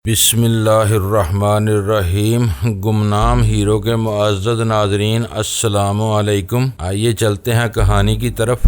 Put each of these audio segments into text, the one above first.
بسم اللہ الرحمن الرحیم۔ گمنام ہیرو کے معزز ناظرین السلام علیکم۔ آئیے چلتے ہیں کہانی کی طرف۔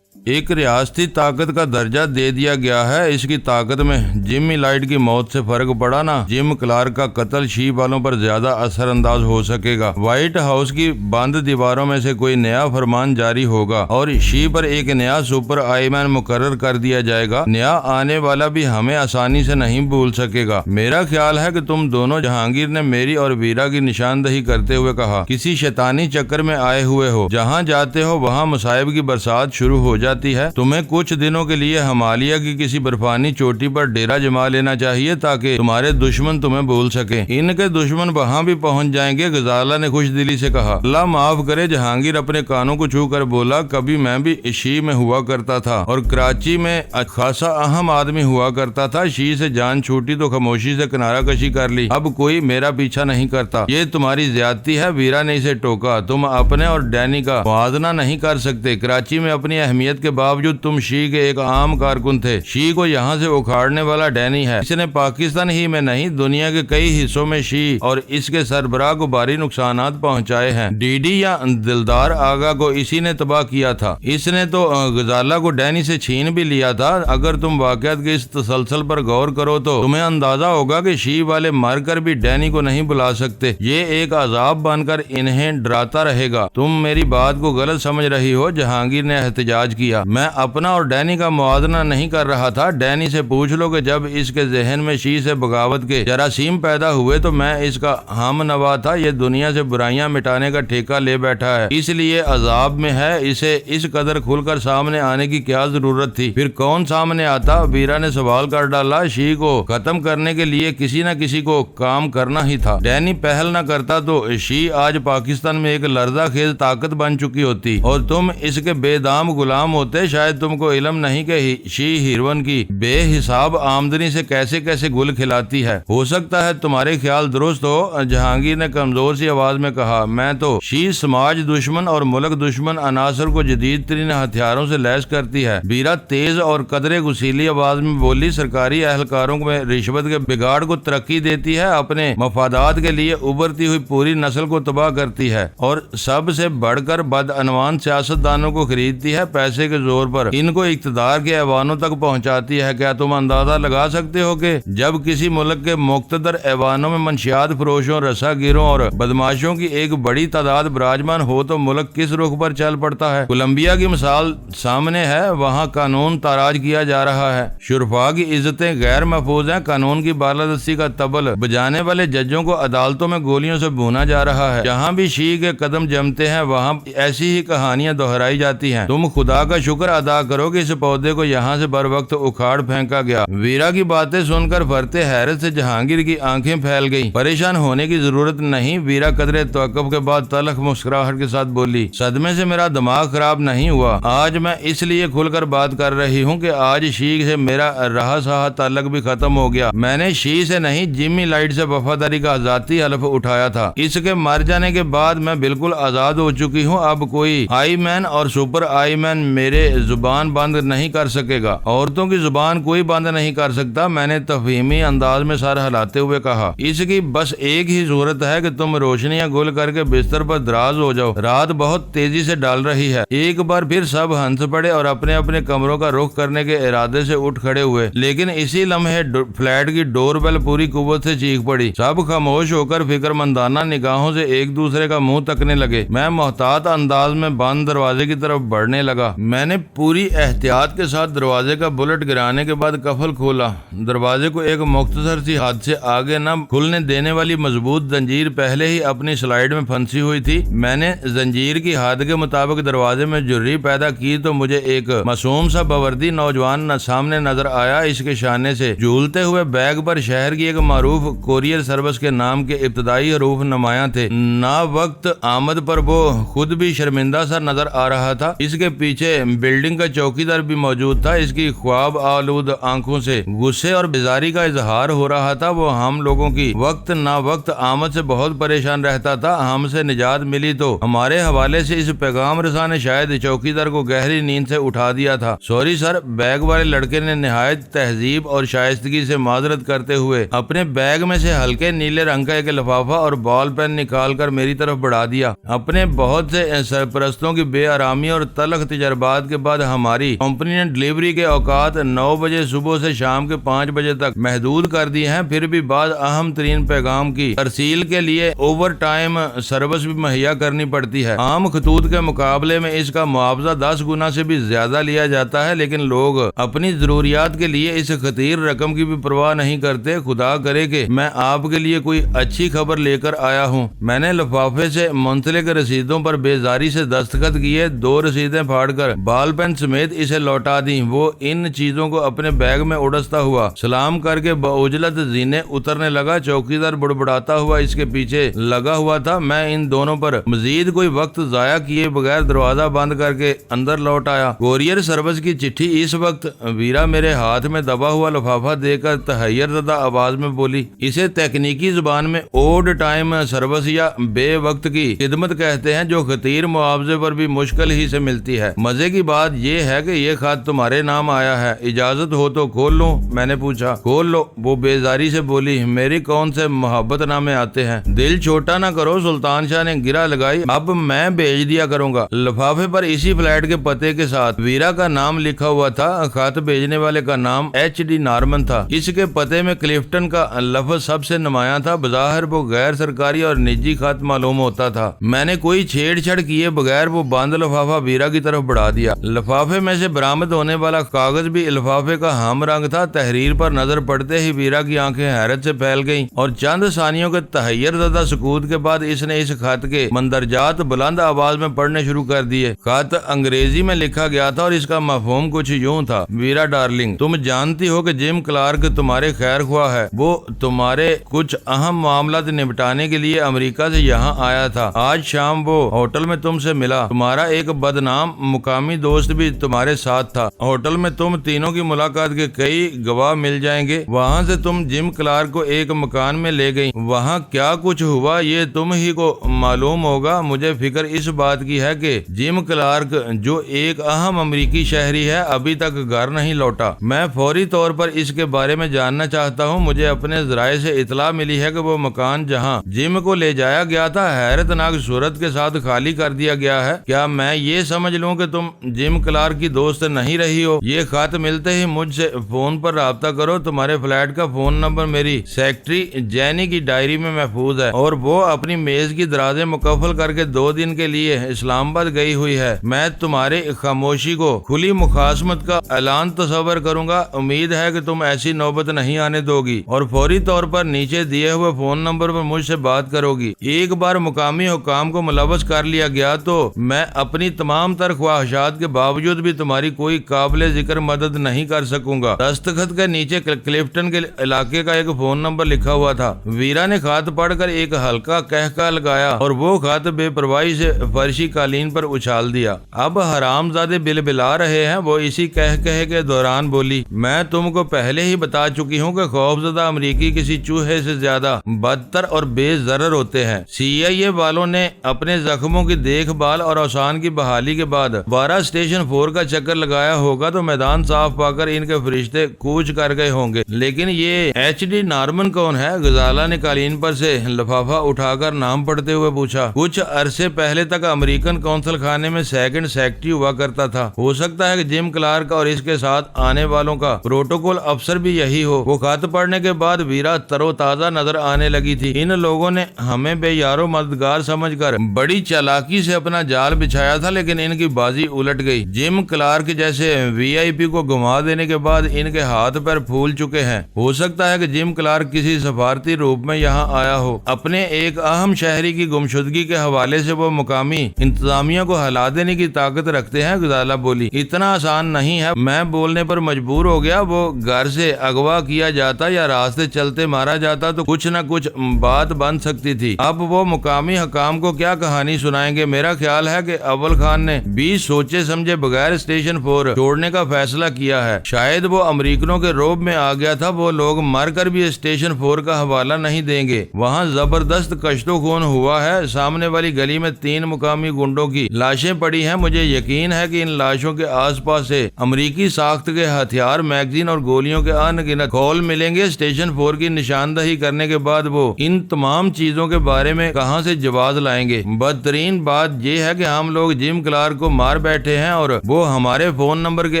ایک ریاستی طاقت کا درجہ دے دیا گیا ہے۔ اس کی طاقت میں جمی لائٹ کی موت سے فرق پڑا نا جم کلارک کا قتل شی والوں پر زیادہ اثر انداز ہو سکے گا۔ وائٹ ہاؤس کی بند دیواروں میں سے کوئی نیا فرمان جاری ہوگا اور شی پر ایک نیا سپر آئی مین مقرر کر دیا جائے گا۔ نیا آنے والا بھی ہمیں آسانی سے نہیں بھول سکے گا۔ میرا خیال ہے کہ تم دونوں، جہانگیر نے میری اور ویرا کی نشاندہی کرتے ہوئے کہا، کسی شیطانی چکر میں آئے ہوئے ہو۔ جہاں جاتے ہو وہاں مصائب کی برسات شروع ہو جاتی ہے۔ تمہیں کچھ دنوں کے لیے ہمالیہ کی کسی برفانی چوٹی پر ڈیرا جما لینا چاہیے تاکہ تمہارے دشمن تمہیں بھول سکیں۔ ان کے دشمن وہاں بھی پہنچ جائیں گے، غزالہ نے خوش دلی سے کہا۔ اللہ معاف کرے، جہانگیر اپنے کانوں کو چھو کر بولا، کبھی میں بھی شی میں ہوا کرتا تھا اور کراچی میں خاصا اہم آدمی ہوا کرتا تھا۔ شی سے جان چھوٹی تو خاموشی سے کنارہ کشی کر لی۔ اب کوئی میرا پیچھا نہیں کرتا۔ یہ تمہاری زیادتی ہے، ویرا نے اسے ٹوکا۔ تم اپنے اور ڈینی کا موازنہ نہیں کر سکتے۔ کراچی میں اپنی اہمیت کے باوجود تم شی کے ایک عام کارکن تھے۔ شی کو یہاں سے اکھاڑنے والا ڈینی ہے۔ اس نے پاکستان ہی میں نہیں، دنیا کے کئی حصوں میں شی اور اس کے سربراہ کو بھاری نقصانات پہنچائے ہیں۔ ڈی ڈی یا دلدار آغا کو اسی نے تباہ کیا تھا۔ اس نے تو غزالہ کو ڈینی سے چھین بھی لیا تھا۔ اگر تم واقعات کے اس تسلسل پر غور کرو تو تمہیں اندازہ ہوگا کہ شی والے مر کر بھی ڈینی کو نہیں بلا سکتے۔ یہ ایک عذاب بن کر انہیں ڈراتا رہے گا۔ تم میری بات کو غلط سمجھ رہی ہو، جہانگیر نے احتجاج کیا۔ میں اپنا اور ڈینی کا موازنہ نہیں کر رہا تھا۔ ڈینی سے پوچھ لو کہ جب اس کے ذہن میں شی سے بغاوت کے جراثیم پیدا ہوئے تو میں اس کا ہم نوا تھا۔ یہ دنیا سے برائیاں مٹانے کا ٹھیکہ لے بیٹھا ہے، اس لیے عذاب میں ہے۔ اسے اس قدر کھل کر سامنے آنے کی کیا ضرورت تھی؟ پھر کون سامنے آتا؟ ویرا نے سوال کر ڈالا۔ شی کو ختم کرنے کے لیے کسی نہ کسی کو کام کرنا ہی تھا۔ ڈینی پہل نہ کرتا تو شی آج پاکستان میں ایک لرزہ خیز طاقت بن چکی ہوتی اور تم اس کے بے دام غلام ہوتے۔ شاید تم کو علم نہیں کہ شی ہیروئن کی بے حساب آمدنی سے کیسے کیسے گل کھلاتی ہے۔ ہو سکتا ہے تمہارے خیال درست ہو، جہانگیر نے کمزور سی آواز میں کہا۔ میں تو شی سماج دشمن اور ملک دشمن عناصر کو جدید ترین ہتھیاروں سے لیس کرتی ہے۔ ویرا تیز اور قدرے غسیلی آواز میں بولی۔ سرکاری اہلکاروں میں رشوت کے بگاڑ کو ترقی دیتی ہے، اپنے مفادات کے لیے ابھرتی ہوئی پوری نسل کو تباہ کرتی ہے اور سب سے بڑھ کر بدعنوان سیاستدانوں کو خریدتی ہے۔ پیسے کے زور پر ان کو اقتدار کے ایوانوں تک پہنچاتی ہے۔ کیا تم اندازہ لگا سکتے ہو کہ جب کسی ملک کے مقتدر ایوانوں میں منشیات فروشوں، رسا گیروں اور بدماشوں کی ایک بڑی تعداد براجمان ہو تو ملک کس رخ پر چل پڑتا ہے؟ کولمبیا کی مثال سامنے ہے، وہاں قانون تاراج کیا جا رہا ہے، شرفاء کی عزتیں غیر محفوظ ہیں، قانون کی بالادستی کا طبل بجانے والے ججوں کو عدالتوں میں گولیوں سے بھونا جا رہا ہے۔ جہاں بھی شی کے قدم جمتے ہیں وہاں ایسی ہی کہانیاں دہرائی جاتی ہیں۔ تم خدا کا شکر ادا کرو کہ اس پودے کو یہاں سے بر وقت اکھاڑ پھینکا گیا۔ ویرا کی باتیں سن کر فرتے حیرت سے جہانگیر کی آنکھیں پھیل گئیں۔ پریشان ہونے کی ضرورت نہیں، ویرا قدرے توقف کے بعد تلخ مسکراہٹ کے ساتھ بولی۔ صدمے سے میرا دماغ خراب نہیں ہوا۔ آج میں اس لیے کھل کر بات کر رہی ہوں کہ آج شی سے میرا رہا سہا تعلق بھی ختم ہو گیا۔ میں نے شی سے نہیں، جمی لائٹ سے وفاداری کا ذاتی حلف اٹھایا تھا۔ اس کے مر جانے کے بعد میں بالکل آزاد ہو چکی ہوں۔ اب کوئی آئی مین اور سپر آئی مین میرے زبان بند نہیں کر سکے گا۔ عورتوں کی زبان کوئی بند نہیں کر سکتا، میں نے تفہیمی انداز میں سر ہلاتے ہوئے کہا۔ اس کی بس ایک ہی صورت ہے کہ تم روشنیاں گل کر کے بستر پر دراز ہو جاؤ۔ رات بہت تیزی سے ڈال رہی ہے۔ ایک بار پھر سب ہنس پڑے اور اپنے اپنے کمروں کا رخ کرنے کے ارادے سے اٹھ کھڑے ہوئے، لیکن اسی لمحے فلیٹ کی ڈور بیل پوری قوت سے چیخ پڑی۔ سب خاموش ہو کر فکر مندانہ نگاہوں سے ایک دوسرے کا منہ تکنے لگے۔ میں محتاط انداز میں بند دروازے کی طرف بڑھنے لگا۔ میں نے پوری احتیاط کے ساتھ دروازے کا بلٹ گرانے کے بعد قفل کھولا۔ دروازے کو ایک مختصر سی حد سے آگے نہ کھلنے دینے والی مضبوط زنجیر پہلے ہی اپنی سلائیڈ میں پھنسی ہوئی تھی۔ میں نے زنجیر کی حد کے مطابق دروازے میں جری پیدا کی تو مجھے ایک معصوم سا باوردی نوجوان سامنے نظر آیا۔ اس کے شانے سے جھولتے ہوئے بیگ پر شہر کی ایک معروف کوریئر سروس کے نام کے ابتدائی حروف نمایاں تھے۔ نا وقت آمد پر وہ خود بھی شرمندہ سا نظر آ رہا تھا۔ اس کے پیچھے بلڈنگ کا چوکیدار بھی موجود تھا۔ اس کی خواب آلود آنکھوں سے غصے اور بیزاری کا اظہار ہو رہا تھا۔ وہ ہم لوگوں کی وقت نہ وقت آمد سے بہت پریشان رہتا تھا۔ ہم سے نجات ملی تو ہمارے حوالے سے اس پیغام رساں نے شاید چوکیدار کو گہری نیند سے اٹھا دیا تھا۔ سوری سر، بیگ والے لڑکے نے نہایت تہذیب اور شائستگی سے معذرت کرتے ہوئے اپنے بیگ میں سے ہلکے نیلے رنگ کا ایک لفافہ اور بال پین نکال کر میری طرف بڑھا دیا۔ اپنے بہت سے سرپرستوں کی بے آرامی اور تلخ تجربات کے بعد ہماری کمپنی نے ڈلیوری کے اوقات 9 بجے صبح سے شام کے 5 بجے تک محدود کر دی ہیں۔ پھر بھی بعض اہم ترین پیغام کی ترسیل کے لیے اوور ٹائم سروس بھی مہیا کرنی پڑتی ہے۔ عام خطوط کے مقابلے میں اس کا معاوضہ 10 گنا سے بھی زیادہ لیا جاتا ہے، لیکن لوگ اپنی ضروریات کے لیے اس خطیر رقم کی بھی پرواہ نہیں کرتے۔ خدا کرے کہ میں آپ کے لیے کوئی اچھی خبر لے کر آیا ہوں۔ میں نے لفافے سے منسلک رسیدوں پر بیزاری سے دستخط کیے، 2 رسیدیں پھاڑ کر بال پین سمیت اسے لوٹا دیں۔ وہ ان چیزوں کو اپنے بیگ میں اڑستا ہوا سلام کر کے بعجلت زینے اترنے لگا۔ چوکیدار بڑبڑاتا ہوا اس کے پیچھے لگا ہوا تھا۔ میں ان دونوں پر مزید کوئی وقت ضائع کیے بغیر دروازہ بند کر کے اندر لوٹ آیا۔ کوریئر سروس کی چٹھی اس وقت ویرا میرے ہاتھ میں دبا ہوا لفافہ دے کر تحیر زدہ آواز میں بولی۔ اسے تکنیکی زبان میں اوڈ ٹائم سروس یا بے وقت کی خدمت کہتے ہیں، جو خطیر معاوضے پر بھی مشکل ہی سے ملتی ہے۔ مزے کی بات یہ ہے کہ یہ خط تمہارے نام آیا ہے، اجازت ہو تو کھول لوں؟ میں نے پوچھا۔ کھول لو، وہ بیزاری سے بولی۔ میری کون سے محبت نامے آتے ہیں؟ دل چھوٹا نہ کرو، سلطان شاہ نے گرہ لگائی۔ اب میں بھیج دیا کروں گا۔ لفافے پر اسی فلیٹ کے پتے کے ساتھ ویرا کا نام لکھا ہوا تھا۔ خط بھیجنے والے کا نام HD نارمن تھا۔ اس کے پتے میں کلفٹن کا لفظ سب سے نمایاں تھا۔ بظاہر وہ غیر سرکاری اور نجی خط معلوم ہوتا تھا۔ میں نے کوئی چھیڑ چھاڑ کیے بغیر وہ بند لفافہ ویرا کی طرف بڑھا دیا۔ لفافے میں سے برآمد ہونے والا کاغذ بھی لفافے کا ہم رنگ تھا۔ تحریر پر نظر پڑتے ہی ویرا کی آنکھیں حیرت سے پھیل گئیں اور چند ثانیوں کے تحیر زدہ سکوت کے بعد اس نے اس خط کے مندرجات بلند آواز میں پڑھنے شروع کر دیے۔ خط انگریزی میں لکھا گیا تھا اور اس کا مفہوم کچھ یوں تھا: ویرا ڈارلنگ، تم جانتی ہو کہ جم کلارک تمہارے خیر خواہ ہے۔ وہ تمہارے کچھ اہم معاملات نپٹانے کے لیے امریکہ سے یہاں آیا تھا۔ آج شام وہ ہوٹل میں تم سے ملا۔ تمہارا ایک بدنام مقامی دوست بھی تمہارے ساتھ تھا۔ ہوٹل میں تم تینوں کی ملاقات کے کئی گواہ مل جائیں گے۔ وہاں سے تم جم کلارک کو ایک مکان میں لے گئی۔ وہاں کیا کچھ ہوا یہ تم ہی کو معلوم ہوگا۔ مجھے فکر اس بات کی ہے کہ جم کلارک، جو ایک اہم امریکی شہری ہے، ابھی تک گھر نہیں لوٹا۔ میں فوری طور پر اس کے بارے میں جاننا چاہتا ہوں۔ مجھے اپنے ذرائع سے اطلاع ملی ہے کہ وہ مکان جہاں جم کو لے جایا گیا تھا حیرت ناک صورت کے ساتھ خالی کر دیا گیا ہے۔ کیا میں یہ سمجھ لوں کہ تم جم کلارک کی دوست نہیں رہی ہو؟ یہ خط ملتے ہی مجھ سے فون پر رابطہ کرو۔ تمہارے فلیٹ کا فون نمبر میری سیکٹری جینی کی ڈائری میں محفوظ ہے اور وہ اپنی میز کی درازیں مکفل کر کے 2 دن کے لیے اسلام آباد گئی ہوئی ہے۔ میں تمہاری خاموشی کو کھلی مخاصمت کا اعلان تصور کروں گا۔ امید ہے کہ تم ایسی نوبت نہیں آنے دو گی اور فوری طور پر نیچے دیے ہوئے فون نمبر پر مجھ سے بات کرو گی۔ ایک بار مقامی حکام کو ملوث کر لیا گیا تو میں اپنی تمام تر خواہشات کے باوجود بھی تمہاری کوئی قابل ذکر مدد نہیں کر سکوں گا۔ دستخط کے نیچے کلفٹن کے علاقے کا ایک فون نمبر لکھا ہوا تھا۔ ویرا نے خط پڑھ کر ایک ہلکا کہکا لگایا اور وہ خط بے پرواہی سے فرشی قالین پر اچھال دیا۔ اب حرام زادے بلبلا رہے ہیں، وہ اسی کہے کے دوران بولی۔ میں تم کو پہلے ہی بتا چکی ہوں کہ خوفزدہ امریکی کسی چوہے سے زیادہ بدتر اور بے ضرر ہوتے ہیں۔ CIA والوں نے اپنے زخموں کی دیکھ بھال اور اوسان کی بحالی کے بعد 12 اسٹیشن 4 کا چکر لگایا ہوگا تو میدان صاف پا کر ان کے فرشتے کوچ کر گئے ہوں گے۔ لیکن یہ HD نارمن کون ہے؟ غزالہ نے قالین پر سے لفافہ اٹھا کر نام پڑھتے ہوئے پوچھا۔ کچھ عرصے پہلے تک امریکن قونصل خانے میں سیکنڈ سیکٹری ہوا کرتا تھا۔ ہو سکتا ہے کہ جم کلارک اور اس کے ساتھ آنے والوں کا پروٹوکول افسر بھی یہی ہو۔ وہ خط پڑھنے کے بعد ویرا تر و تازہ نظر آنے لگی تھی۔ ان لوگوں نے ہمیں بے یارو مددگار سمجھ کر بڑی چالاکی سے اپنا جال بچھایا تھا، لیکن ان کی بازی الٹ گئی۔ جم کلارک جیسے VIP کو گھما دینے کے بعد ان کے ہاتھ پیر پھول چکے ہیں۔ ہو سکتا ہے کہ جم کلارک کسی سفارتی روپ میں یہاں آیا ہو۔ اپنے ایک اہم شہری کی گمشدگی کے حوالے سے وہ مقامی انتظامیہ کو ہلا دینے کی طاقت رکھتے ہیں۔ غزالہ بولی۔ اتنا آسان نہیں ہے۔ میں بولنے پر مجبور ہو گیا۔ وہ گھر سے اغوا کیا جاتا یا راستے چلتے مارا جاتا تو کچھ نہ کچھ بات بن سکتی تھی۔ اب وہ مقامی حکام کو کیا کہانی سنائیں گے؟ میرا خیال ہے کہ اول خان نے بھی سوچے سوچے سمجھے بغیر اسٹیشن 4 چھوڑنے کا فیصلہ کیا ہے۔ شاید وہ امریکنوں کے روب میں آ گیا تھا، وہ لوگ مر کر بھی اسٹیشن 4 کا حوالہ نہیں دیں گے۔ وہاں زبردست کشت و خون ہوا ہے، سامنے والی گلی میں 3 مقامی گنڈوں کی لاشیں پڑی ہیں۔ مجھے یقین ہے کہ ان لاشوں کے آس پاس سے امریکی ساخت کے ہتھیار، میگزین اور گولیوں کے ان گنت کھول ملیں گے۔ اسٹیشن 4 کی نشاندہی کرنے کے بعد وہ ان تمام چیزوں کے بارے میں کہاں سے جواز لائیں گے؟ بدترین بات یہ ہے کہ ہم لوگ جم کلارک کو مار بیٹھے ہیں اور وہ ہمارے فون نمبر کے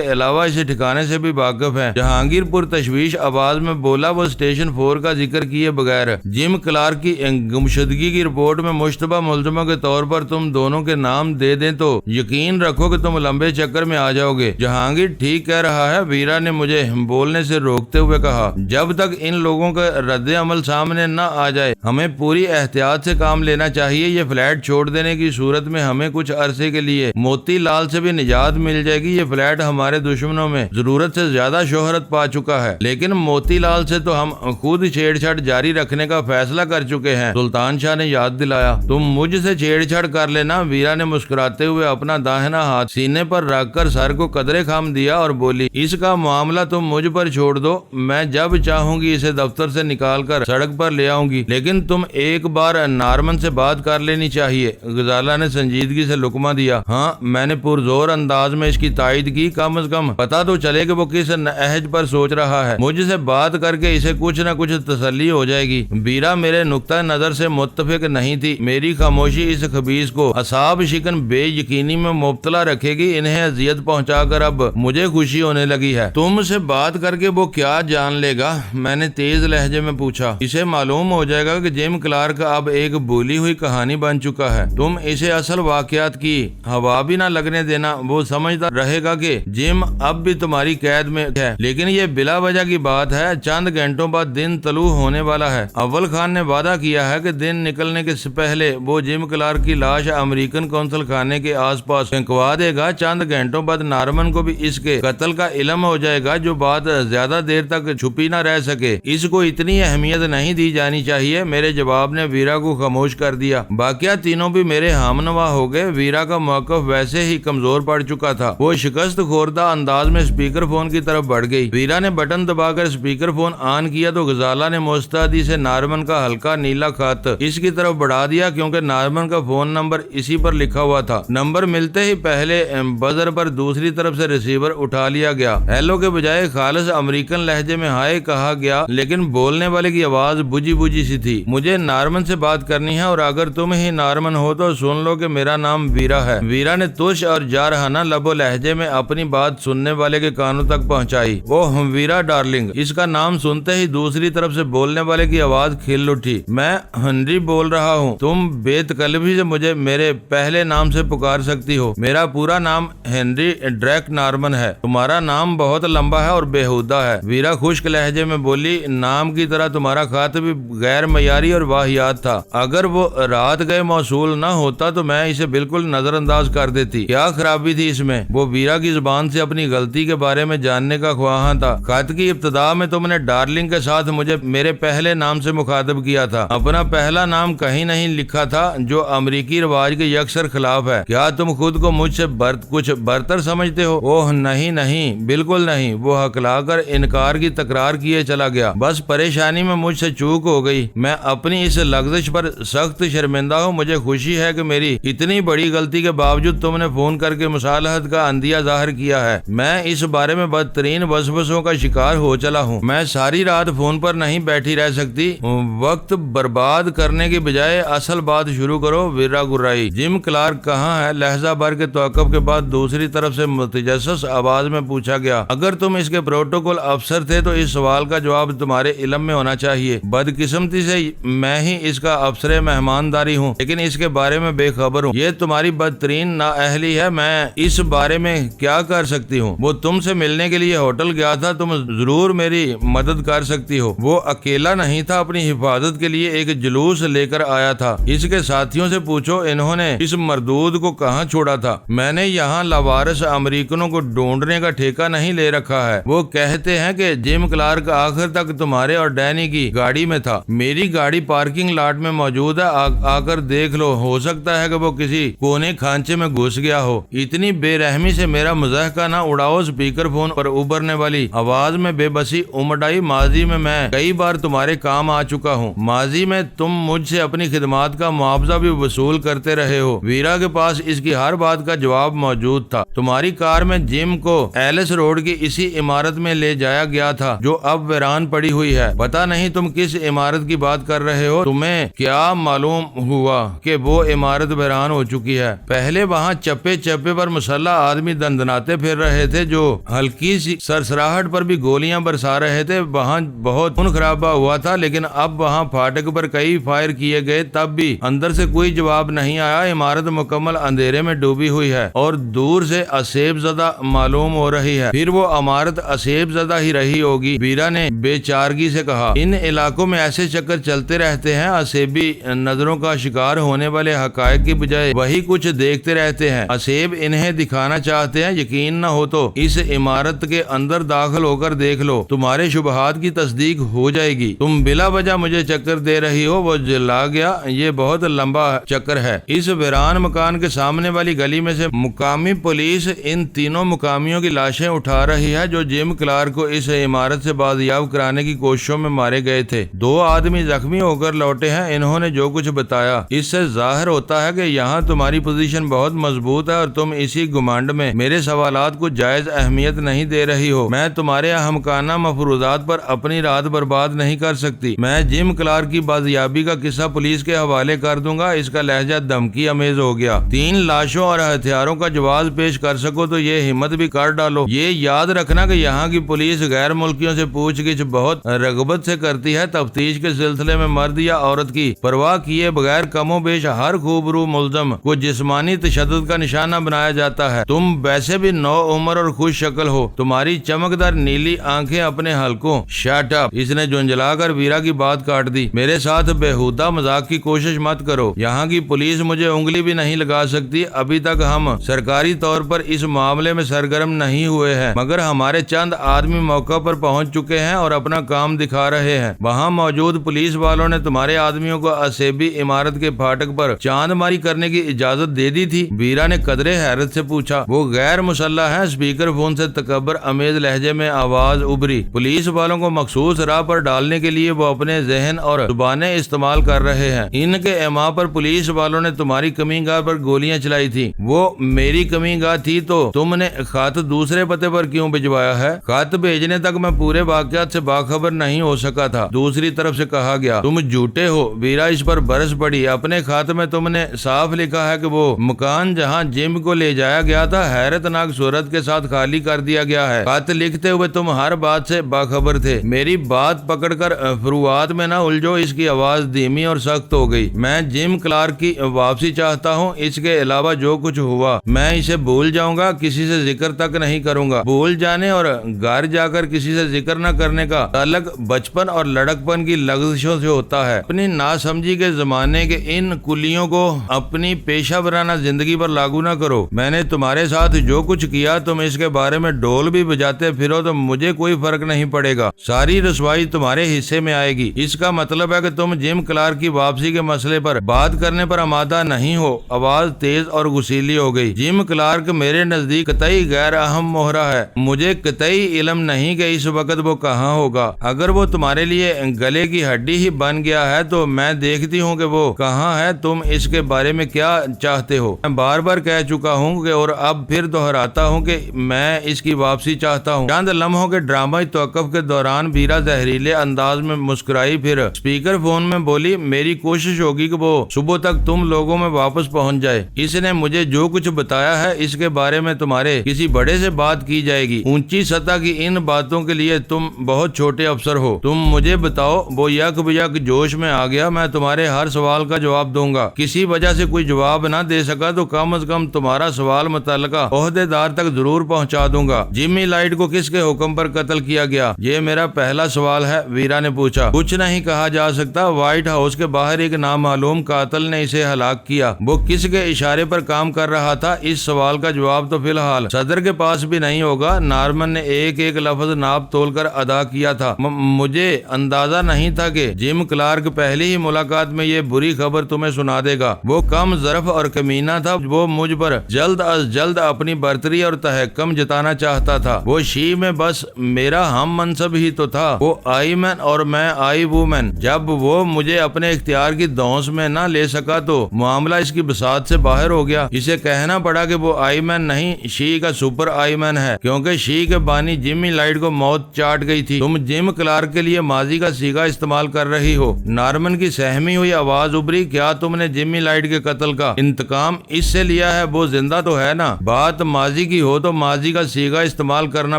علاوہ اسے ٹھکانے سے بھی واقف ہیں۔ جہانگیر پر تشویش آواز میں بولا۔ وہ اسٹیشن 4 کا ذکر کیے بغیر جم کلارک کی گمشدگی کی رپورٹ میں مشتبہ ملزموں کے طور پر تم دونوں کے نام دے دیں تو یقین رکھو کہ تم لمبے چکر میں آ جاؤ گے۔ جہانگیر ٹھیک کہہ رہا ہے، ویرا نے مجھے بولنے سے روکتے ہوئے کہا۔ جب تک ان لوگوں کا رد عمل سامنے نہ آ جائے ہمیں پوری احتیاط سے کام لینا چاہیے۔ یہ فلیٹ چھوڑ دینے کی صورت میں ہمیں کچھ عرصے کے لیے موتی لال سے بھی نجات مل جائے گی۔ یہ فلیٹ ہمارے دشمنوں میں ضرورت سے زیادہ شہرت پا چکا ہے، لیکن موتی لال سے تو ہم خود چھیڑ چھاڑ جاری رکھنے کا فیصلہ کر چکے ہیں۔ سلطان شاہ نے یاد دلایا۔ تم مجھ سے چھیڑ چھاڑ کر لینا۔ ویرا نے مسکراتے ہوئے اپنا داہنا ہاتھ سینے پر رکھ کر سر کو قدرے خم دیا اور بولی، اس کا معاملہ تم مجھ پر چھوڑ دو، میں جب چاہوں گی اسے دفتر سے نکال کر سڑک پر لے آؤں گی، لیکن تم ایک بار نارمن سے بات کر لینی چاہیے۔ غزالہ نے سنجیدگی سے لقمہ دیا۔ ہاں، میں نے پرزور انداز میں اس کی تائید کی۔ کم از کم پتا تو چلے کہ وہ کس نہج پر سوچ رہا ہے۔ مجھ سے بات کر کے اسے کچھ نہ کچھ تسلی ہو جائے گی۔ ویرا میرے نقطہ نظر سے متفق نہیں تھی۔ میری خاموشی اس خبیث کو اعصاب شکن بے یقینی میں مبتلا رکھے گی۔ انہیں اذیت پہنچا کر اب مجھے خوشی ہونے لگی ہے۔ تم سے بات کر کے وہ کیا جان لے گا؟ میں نے تیز لہجے میں پوچھا۔ اسے معلوم ہو جائے گا کہ جم کلارک اب ایک بھولی ہوئی کہانی بن چکا ہے۔ تم اسے اصل واقعات کی ہوا بھی نہ لگنے دینا۔ وہ سمجھتا رہے گا کہ جم اب بھی تمہاری قید میں ہے، لیکن یہ بلا وجہ کی بات ہے۔ چند گھنٹوں بعد دن طلوع ہونے والا ہے۔ اول خان نے وعدہ کیا ہے کہ دن نکلنے کے پہلے وہ جم کلارک کی لاش امریکن قونصل خانے کے آس پاس پھینکوا دے گا۔ چند گھنٹوں بعد نارمن کو بھی اس کے قتل کا علم ہو جائے گا، جو بات زیادہ دیر تک چھپی نہ رہ سکے۔ اس کو اتنی اہمیت نہیں دی جانی چاہیے۔ میرے جواب نے ویرا کو خاموش کر دیا۔ باقیہ تینوں بھی میرے ہمنوا ہو گئے۔ ویرا کا موقف ویسے ہی کمزور پڑ چکا تھا۔ وہ شکست خوردہ انداز میں اسپیکر فون کی طرف بڑھ گئی۔ ویرا نے بٹن دبا کر اسپیکر فون آن کیا تو غزالہ نے مستعدی سے نارمن کا ہلکا نیلا خط اس کی طرف بڑھا دیا، کیونکہ نارمن کا فون نمبر اسی پر لکھا ہوا تھا۔ نمبر ملتے ہی پہلے بزر پر دوسری طرف سے ریسیور اٹھا لیا گیا۔ ہیلو کے بجائے خالص امریکن لہجے میں ہائے کہا گیا، لیکن بولنے والے کی آواز بجھی بجھی سی تھی۔ مجھے نارمن سے بات کرنی ہے، اور اگر تم ہی نارمن ہو تو سن لو کہ میرا نام ویرا ہے۔ ویرا نے تش اور جارحانہ لب و لہجے میں اپنی بات سننے والے کے کانوں تک پہنچائی۔ اوہ ویرا ڈارلنگ! اس کا نام سنتے ہی دوسری طرف سے بولنے والے کی آواز کھل اٹھی۔ میں ہنری بول رہا ہوں۔ تم بے تکلفی سے مجھے میرے پہلے نام سے پکار سکتی ہو۔ میرا پورا نام ہنری ڈریک نارمن ہے۔ تمہارا نام بہت لمبا ہے اور بےہودہ ہے۔ ویرا خشک لہجے میں بولی، نام کی طرح تمہارا خط بھی غیر معیاری اور واہیات تھا۔ اگر وہ رات گئے موصول نہ ہوتا تو میں اسے بالکل نظر انداز کر دیتی۔ کیا خرابی تھی اس میں؟ وہ ویرا کی زبان سے اپنی غلطی کے بارے میں جاننے کا خواہاں تھا۔ خط کی ابتدا میں تم نے ڈارلنگ کے ساتھ مجھے میرے پہلے نام سے مخاطب کیا تھا۔ اپنا پہلا نام کہیں نہیں لکھا تھا، جو امریکی رواج کے یکسر خلاف ہے۔ کیا تم خود کو مجھ سے کچھ برتر سمجھتے ہو؟ اوہ نہیں نہیں، بالکل نہیں۔ وہ ہکلا کر انکار کی تکرار کیے چلا گیا۔ بس پریشانی میں مجھ سے چوک ہو گئی۔ میں اپنی اس لغزش پر سخت شرمندہ ہوں۔ مجھے خوشی ہے کہ میری اتنی بڑی غلطی کے باوجود تم نے فون کر کے مصالحت کا اندیہ ظاہر کیا ہے۔ میں اس بارے میں بدترین وسوسوں کا شکار ہو چلا ہوں۔ میں ساری رات فون پر نہیں بیٹھی رہ سکتی۔ وقت برباد کرنے کی بجائے اصل بات شروع کرو۔ ویرا گرائی۔ جم کلارک کہاں ہے؟ لہجہ بھر کے توقف کے بعد دوسری طرف سے متجسس آواز میں پوچھا گیا۔ اگر تم اس کے پروٹوکول افسر تھے تو اس سوال کا جواب تمہارے علم میں ہونا چاہیے۔ بدقسمتی سے میں ہی اس کا افسر مہمانداری ہوں، لیکن اس کے بارے میں بے خبر ہوں۔ یہ تمہاری بدترین نااہلی ہے۔ میں اس بارے میں کیا کر سکتی ہوں؟ وہ تم سے ملنے کے لیے ہوٹل گیا تھا، تم ضرور میری مدد کر سکتی ہو۔ وہ اکیلا نہیں تھا، اپنی حفاظت کے لیے ایک جلوس لے کر آیا تھا۔ اس کے ساتھیوں سے پوچھو انہوں نے اس مردود کو کہاں چھوڑا تھا۔ میں نے یہاں لاوارث امریکنوں کو ڈھونڈنے کا ٹھیکہ نہیں لے رکھا ہے۔ وہ کہتے ہیں کہ جم کلارک آخر تک تمہارے اور ڈینی کی گاڑی میں تھا۔ میری گاڑی پارکنگ لاٹ میں موجود ہے، آ کر دیکھ لو۔ ہو سکتا ہے کہ وہ کسی کونے کھانچے میں گھس گیا ہو۔ اتنی بے رحمی سے میرا مضحکہ نہ اڑاؤ۔ اسپیکر فون پر ابھرنے والی آواز میں بے بسی امڑ آئی۔ ماضی میں کئی بار تمہارے کام آ چکا ہوں۔ ماضی میں تم مجھ سے اپنی خدمات کا معاوضہ بھی وصول کرتے رہے ہو۔ ویرا کے پاس اس کی ہر بات کا جواب موجود تھا۔ تمہاری کار میں جم کو ایلس روڈ کی اسی عمارت میں لے جایا گیا تھا جو اب ویران پڑی ہوئی ہے۔ پتہ نہیں تم کس عمارت کی بات کر رہے ہو۔ تمہیں کیا معلوم ہوا کہ وہ عمارت ویران ہو چکی ہے؟ پہلے وہاں چپے چپے پر مسلح آدمی دندناتے پھر رہے تھے جو ہلکی سی سرسراہٹ پر بھی گولیاں برسا رہے تھے۔ وہاں بہت خون خرابہ ہوا تھا، لیکن اب وہاں پھاٹک پر کئی فائر کیے گئے، تب بھی اندر سے کوئی جواب نہیں آیا۔ عمارت مکمل اندھیرے میں ڈوبی ہوئی ہے اور دور سے اسیب زدہ معلوم ہو رہی ہے۔ پھر وہ عمارت اسیب زدہ ہی رہی ہوگی، ویرا نے بے چارگی سے کہا۔ ان علاقوں میں ایسے چکر چلتے رہتے ہیں، اسیبی نظروں کا شکار ہونے والے حقائق کی بجائے وہی کچھ دیکھتے رہتے ہیں۔ اسیب انہیں دکھانا چاہتے ہیں۔ یقین نہ ہو تو اس عمارت کے اندر داخل ہو کر دیکھ لو، تمہارے شبہات کی تصدیق ہو جائے گی۔ تم بلا وجہ مجھے چکر دے رہی ہو۔ وہ جلا گیا۔ یہ بہت لمبا چکر ہے۔ اس ویران مکان کے سامنے والی گلی میں سے مقامی پولیس ان تینوں مقامیوں کی لاشیں اٹھا رہی ہے جو جم کلارک کو اس عمارت سے بازیاب کرانے کی کوششوں میں مارے گئے تھے۔ 2 آدمی زخمی ہو کر لوٹے ہیں۔ انہوں نے جو کچھ بتایا اس سے ظاہر ہوتا ہے کہ یہاں تمہاری پوزیشن بہت مضبوط ہے اور تم اسی گمانڈ میں میرے سوالات کو جائز اہمیت نہیں دے رہی ہو۔ میں تمہارے احمقانہ مفروضات پر اپنی رات برباد نہیں کر سکتی۔ میں جم کلارک کی بازیابی کا قصہ پولیس کے حوالے کر دوں گا۔ اس کا لہجہ دھمکی امیز ہو گیا۔ 3 لاشوں اور ہتھیاروں کا جواز پیش کر سکو تو یہ ہمت بھی کر ڈالو۔ یہ یاد رکھنا کہ یہاں کی پولیس غیر ملکیوں سے پوچھ گچھ بہت رغبت سے کرتی ہے۔ تفتیش کے سلسلے میں مرد یا عورت کی پرواہ کیے بغیر کم و بیش ہر خوبرو ملزم کو جسمانی تشدد کا نشانہ بنایا جاتا ہے۔ تم ویسے بھی نو عمر اور خوش شکل ہو۔ تمہاری چمکدار نیلی آنکھیں اپنے حلقوں شٹ اپ۔ اس نے جھنجھلا کر ویرا کی بات کاٹ دی۔ میرے ساتھ بےہودہ مذاق کی کوشش مت کرو۔ یہاں کی پولیس مجھے انگلی بھی نہیں لگا سکتی۔ ابھی تک ہم سرکاری طور پر اس معاملے میں سرگرم نہیں ہوئے ہیں، مگر ہمارے چند آدمی موقع پر پہنچ چکے ہیں اور اپنا کام دکھا رہے ہیں۔ وہاں موجود پولیس والوں نے تمہارے آدمیوں کو اسیبی عمارت کے پھاٹک پر چاند ماری کرنے کی اجازت دے دی تھی؟ ویرا نے قدرے حیرت سے پوچھا۔ وہ غیر مسلح ہے۔ اسپیکر فون سے تکبر امیز لہجے میں آواز ابھری۔ پولیس والوں کو مخصوص راہ پر ڈالنے کے لیے وہ اپنے ذہن اور زبانیں استعمال کر رہے ہیں۔ ان کے اعماء پر پولیس والوں نے تمہاری کمین گاہ پر گولیاں چلائی تھی۔ وہ میری کمین گاہ تھی تو تم نے خط دوسرے پتے پر کیوں بھجوایا ہے؟ خط بھیجنے تک میں پورے واقعات سے باخبر نہیں ہو سکا تھا، دوسری طرف سے کہا گیا۔ تم جھوٹے ہو۔ ویرا اس پر برس پڑی۔ اپنے خط میں تم نے صاف لکھا ہے کہ وہ مکان جہاں جم کو لے جایا گیا تھا حیرت ناک صورت کے ساتھ خالی کر دیا گیا ہے۔ خط لکھتے ہوئے تم ہر بات سے باخبر تھے۔ میری بات پکڑ کر فروعات میں نہ الجھو۔ اس کی آواز دھیمی اور سخت ہو گئی۔ میں جم کلارک کی واپسی چاہتا ہوں۔ اس کے علاوہ جو کچھ ہوا میں اسے بھول جاؤں گا، کسی سے ذکر تک نہیں کروں گا۔ بھول جانے اور گھر جا کر کسی سے ذکر نہ کرنے کا تعلق بچپن اور لڑکپن کی لغزشوں سے ہوتا ہے۔ اپنی ناسمجھی کے زمانے کے ان کلیوں کو اپنی پیشہ ورانہ زندگی پر لاگو نہ کرو۔ میں نے تمہارے ساتھ جو کچھ کیا تم اس کے بارے میں ڈول بھی بجاتے پھرو تو مجھے کوئی فرق نہیں پڑے گا۔ ساری رسوائی تمہارے حصے میں آئے گی۔ اس کا مطلب ہے کہ تم جم کلارک کی واپسی کے مسئلے پر بات کرنے پر آمادہ نہیں ہو۔ آواز تیز اور غسیلی ہو گئی۔ جم کلارک میرے نزدیک قطعی غیر اہم مہرہ ہے۔ مجھے قطعی علم نہیں کہ اس وقت وہ کہاں ہوگا۔ اگر وہ تمہارے لیے گلے کی ہڈی ہی بن گیا ہے تو میں دیکھتی ہوں کہ وہ کہاں ہے۔ تم اس کے بارے میں کیا چاہتے ہو؟ میں بار بار کہہ چکا ہوں کہ اور اب پھر دہراتا ہوں کہ میں اس کی واپسی چاہتا ہوں۔ چند لمحوں کے ڈرامائی توقف کے دوران ویرا زہریلے انداز میں مسکرائی، پھر اسپیکر فون میں بولی، میری کوشش ہوگی کہ وہ صبح تک تم لوگوں میں واپس پہنچ جائے۔ اس نے مجھے جو کچھ بتایا ہے اس کے بارے میں تمہارے کسی بڑے سے بات کی جائے گی۔ اونچی سطح کی ان باتوں کے لیے تم بہت چھوٹے افسر ہو۔ تم مجھے بتاؤ۔ وہ یک بیک جوش میں آ گیا۔ میں تمہارے ہر سوال کا جواب دوں گا۔ کسی وجہ سے کوئی جواب نہ دے سکا تو کم از کم تمہارا سوال متعلقہ عہدے دار تک ضرور پہنچا دوں گا۔ جمی لائٹ کو کس کے حکم پر قتل کیا گیا؟ یہ میرا پہلا سوال ہے، ویرا نے پوچھا۔ کچھ نہیں کہا جا سکتا۔ وائٹ ہاؤس کے باہر ایک نامعلوم قاتل نے اسے ہلاک کیا۔ وہ کس کے اشارے پر کام کر رہا تھا؟ اس سوال کا جواب تو فی الحال صدر کے پاس بھی نہیں ہوگا۔ نارمن نے ایک ایک لفظ ناپ تول کر ادا کیا تھا۔ مجھے اندازہ نہیں تھا کہ جم کلارک پہلی ہی ملاقات میں یہ بری خبر تمہیں سنا دے گا۔ وہ کم ظرف اور کمینہ تھا۔ وہ مجھ پر جلد از جلد اپنی برتری اور تحکم جتانا چاہتا تھا۔ وہ شی میں بس میرا ہم منصب ہی تو تھا، وہ آئی مین اور میں آئی وومن۔ جب وہ مجھے اپنے اختیار کی دونس میں نہ لے سکا تو معاملہ اس کی بساط سے باہر ہو گیا۔ اسے کہنا پڑا کہ وہ آئی مین نہیں، شی کا سپر آئی مین ہے، کیونکہ شی کے بانی جمی لائٹ کو موت چاٹ گئی تھی۔ تم جم کلارک کے لیے ماضی کا صیغہ استعمال کر رہی ہو۔ نارمن کی سہمی ہوئی آواز ابھری، کیا تم نے جمی لائٹ کے قتل کا انتقام اس سے لیا ہے؟ وہ زندہ تو ہے نا؟ بات ماضی کی ہو تو ماضی کا صیغہ استعمال کرنا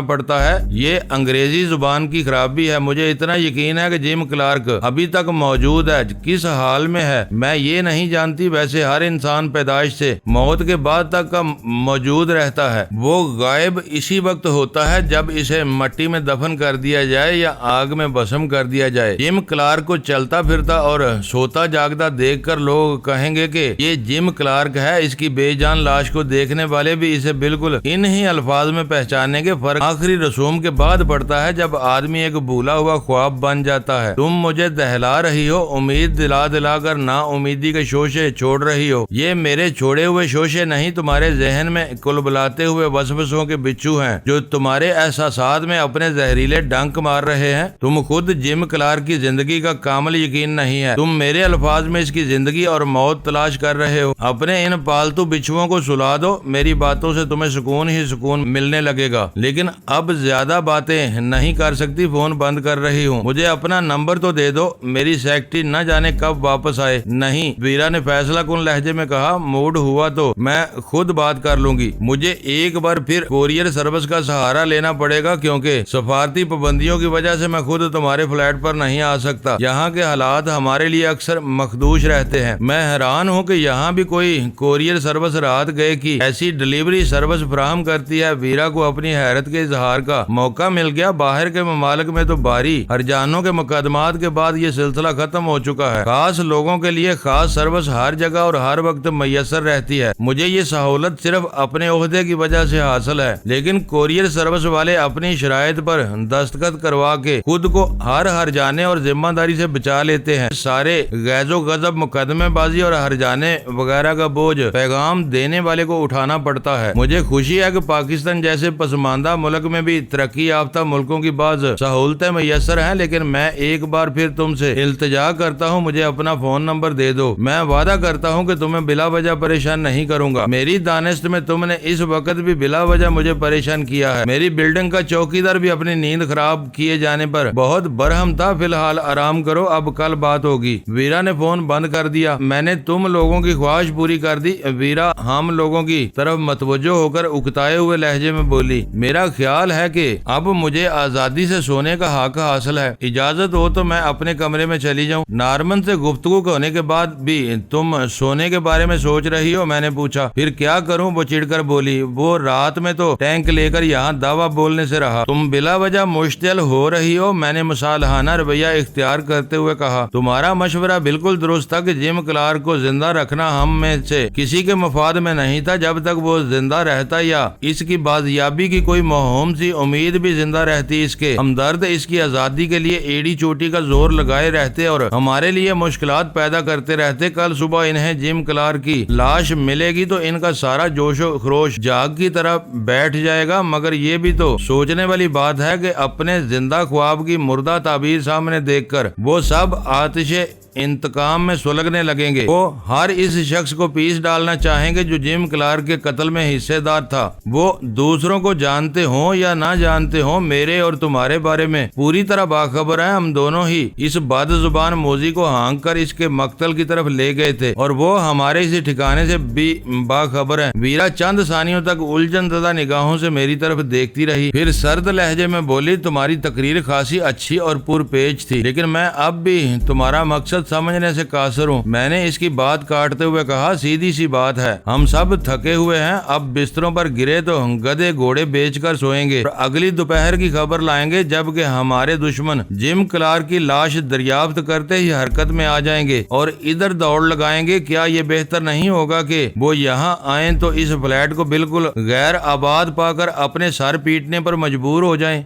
پڑتا ہے، یہ انگریزی زبان کی خرابی ہے۔ مجھے اتنا یقین ہے کہ جم کلارک ابھی تک موجود ہے، کس حال میں ہے میں یہ نہیں جانتی۔ ویسے ہر انسان پیدائش سے موت کے بعد تک کا موجود رہتا ہے، وہ غائب اسی وقت ہوتا ہے جب اسے مٹی میں دفن کر دیا جائے یا آگ میں بسم کر دیا جائے۔ جم کلارک کو چلتا پھرتا اور سوتا جاگتا دیکھ کر لوگ کہیں گے کہ یہ جم کلارک ہے۔ اس کی بے جان لاش کو دیکھنے والے بھی اسے بالکل انہی الفاظ میں پہچاننے کے فرق آخری رسوم کے بعد پڑتا ہے جب آدمی ایک بھولا ہوا خواب بن جاتا ہے۔ تم مجھے دہلا رہی ہو، امید دلا دلا کر نا امیدی کے شوشے چھوڑ رہی ہو۔ یہ میرے چھوڑے ہوئے شوشے نہیں، تمہارے ذہن میں کلبلاتے ہوئے وسوسوں کے بچھو ہیں جو تمہارے احساسات میں اپنے زہریلے ڈنک مار رہے ہیں۔ تم خود جم کلارک کی زندگی کا کامل یقین نہیں ہے، تم میرے الفاظ میں اس کی زندگی اور موت تلاش کر رہے ہو۔ اپنے ان پالتو بچھوؤں کو سلا دو، میری باتوں سے تمہیں سکون ہی سکون ملنے لگے گا۔ لیکن اب زیادہ باتیں نہیں کر سکتی، فون بند کر رہی ہوں۔ مجھے اپنا نمبر تو دے دو، میری سیکرٹری نہ جانے کب واپس آئے۔ نہیں، ویرا نے فیصلہ کن لہجے میں کہا، موڈ ہوا تو میں خود بات کر لوں گی۔ مجھے ایک بار پھر کوریئر سروس کا سہارا لینا پڑے گا کیونکہ سفارتی پابندیوں کی وجہ سے میں خود تمہارے فلیٹ پر نہیں آ سکتا۔ یہاں کے حالات ہمارے لیے اکثر مخدوش رہتے ہیں۔ میں حیران ہوں کہ یہاں بھی کوئی کوریئر سروس رات گئے کی ایسی ڈلیوری سروس فراہم کرتی ہے۔ ویرا کو اپنی حیرت کے اظہار کا موقع مل گیا۔ باہر کے ممالک میں تو باری ہرجانوں کے مقدمات کے بعد یہ سلسلہ ختم ہو چکا ہے۔ خاص لوگوں کے لیے خاص سروس ہر جگہ اور ہر وقت میسر رہتی ہے۔ مجھے یہ سہولت صرف اپنے عہدے کی وجہ سے حاصل ہے، لیکن کوریئر سروس والے اپنی شرائط پر دستخط کروا کے خود کو ہر ہرجانے اور ذمہ داری سے بچا لیتے ہیں۔ سارے غیظ و غضب، مقدمے بازی اور ہرجانے وغیرہ کا بوجھ پیغام دینے والے کو اٹھانا پڑتا ہے۔ مجھے خوشی ہے کہ پاکستان جیسے پسماندہ ملک میں بھی ترقی یافتہ ملکوں کی بعض سہولتیں میسر ہیں، لیکن میں ایک بار پھر تم سے التجا کرتا ہوں، مجھے اپنا فون نمبر دے دو۔ میں وعدہ کرتا ہوں کہ تمہیں بلا وجہ پریشان نہیں کروں گا۔ میری دانست میں تم نے اس وقت بھی بلا وجہ مجھے پریشان کیا ہے۔ میری بلڈنگ کا چوکیدار بھی اپنی نیند خراب کیے جانے پر بہت برہم تھا۔ فی الحال آرام کرو، اب کل بات ہوگی۔ ویرا نے فون بند کر دیا۔ میں نے تم لوگوں کی خواہش پوری کر دی، ویرا ہم لوگوں کی طرف متوجہ ہو کر اکتائے ہوئے لہجے میں بولی۔ میرا خیال ہے کہ اب مجھے آزادی سے سونے کا حق حاصل ہے، اجازت ہو تو میں اپنے کمرے میں چلی جاؤں۔ نارمن سے گفتگو ہونے کے بعد بھی تم سونے کے بارے میں سوچ رہی ہو؟ میں نے پوچھا۔ پھر کیا کروں؟ وہ چڑ کر بولی۔ وہ رات میں تو ٹینک لے کر یہاں دعویٰ بولنے سے رہا۔ تم بلا وجہ مشتعل ہو رہی ہو؟ میں نے مصالحانہ رویہ اختیار کرتے ہوئے کہا۔ تمہارا مشورہ بالکل درست تھا کہ جم کلارک کو زندہ رکھنا ہم میں سے کسی کے مفاد میں نہیں تھا۔ جب تک وہ زندہ رہتا یا اس کی بازیابی کی کوئی موہوم سی امید بھی زندہ رہتی، اس کے ہمدرد اس کی آزادی کے لیے ایڑی چوٹی کا زور لگائے رہتے اور ہمارے لیے مشکلات پیدا کرتے رہتے۔ کل صبح انہیں جم کلارک کی لاش ملے گی تو ان کا سارا جوش و خروش جاگ کی طرح بیٹھ جائے گا، مگر یہ بھی تو سوچنے والی بات ہے کہ اپنے زندہ خواب کی مردہ تعبیر سامنے دیکھ کر وہ سب آتش انتقام میں سلگنے لگیں گے۔ وہ ہر اس شخص کو پیس ڈالنا چاہیں گے جو جم کلارک کے قتل میں حصے دار تھا، وہ دوسروں کو جانتے ہوں یا نہ جانتے ہوں۔ میرے اور تمہارے بارے میں پوری طرح باخبر ہیں۔ ہم دونوں ہی اس بد زبان موذی کو ہانک کر اس کے مقتل کی طرف لے گئے تھے اور وہ ہمارے اسی ٹھکانے سے بھی باخبر ہیں۔ ویرا چند ثانیوں تک الجھن زدہ نگاہوں سے میری طرف دیکھتی رہی، پھر سرد لہجے میں بولی، تمہاری تقریر خاصی اچھی اور پرپیچ تھی، لیکن میں اب بھی تمہارا مقصد سمجھنے سے قاصر ہوں۔ میں نے اس کی بات کاٹتے ہوئے کہا، سیدھی سی بات ہے، ہم سب تھکے ہوئے ہیں، اب بستروں پر گرے تو گدے گھوڑے بیچ کر سوئیں گے اور اگلی دوپہر کی خبر لائیں گے جبکہ ہمارے دشمن جم کلارک کی لاش دریافت کرتے ہی حرکت میں آ جائیں گے اور ادھر دوڑ لگائیں گے۔ کیا یہ بہتر نہیں ہوگا کہ وہ یہاں آئیں تو اس فلیٹ کو بالکل غیر آباد پا کر اپنے سر پیٹنے پر مجبور ہو جائیں؟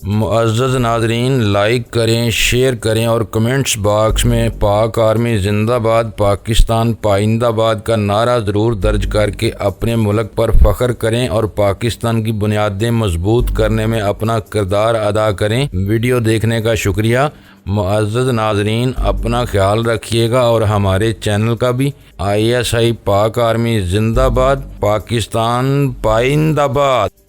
معزز ناظرین، لائک کریں، شیئر کریں اور کمنٹس باکس میں پاک آرمی زندہ باد، پاکستان پائندہ باد کا نعرہ ضرور درج کر کے اپنے ملک پر فخر کریں اور پاکستان کی بنیادیں مضبوط کرنے میں اپنا کردار ادا کریں۔ ویڈیو دیکھنے کا شکریہ۔ معزز ناظرین، اپنا خیال رکھیے گا اور ہمارے چینل کا بھی۔ ISI پاک آرمی زندہ باد، پاکستان پائندہ باد۔